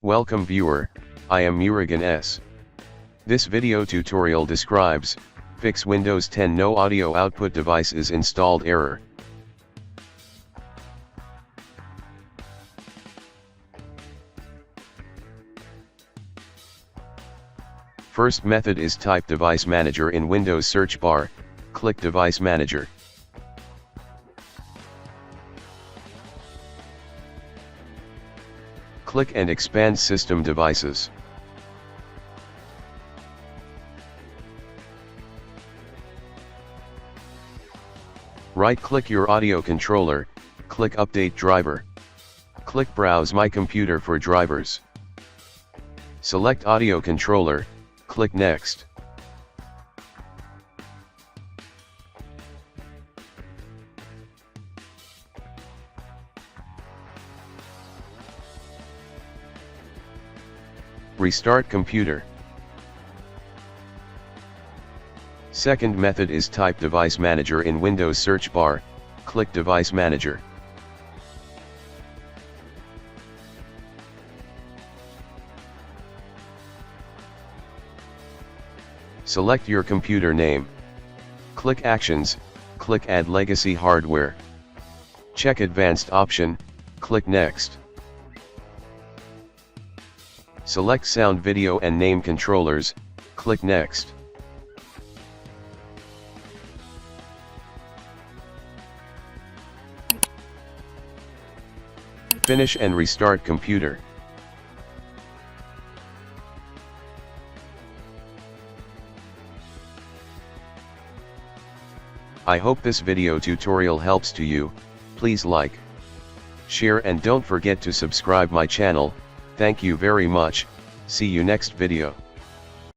Welcome viewer, I am Murugan S. This video tutorial describes, fix Windows 10 no audio output device is installed error. First method is type Device Manager in Windows search bar, click Device Manager. Click and expand System Devices. Right-click your audio controller, click Update Driver. Click Browse My Computer for drivers. Select Audio Controller, click Next. Restart computer. Second method is type Device Manager in Windows search bar, click Device Manager. Select your computer name. Click Actions, click Add Legacy Hardware. Check Advanced option, click Next. Select Sound, Video and Name Controllers, click Next. Finish and restart computer. I hope this video tutorial helps to you. Please like, share and don't forget to subscribe my channel. Thank you very much. See you next video.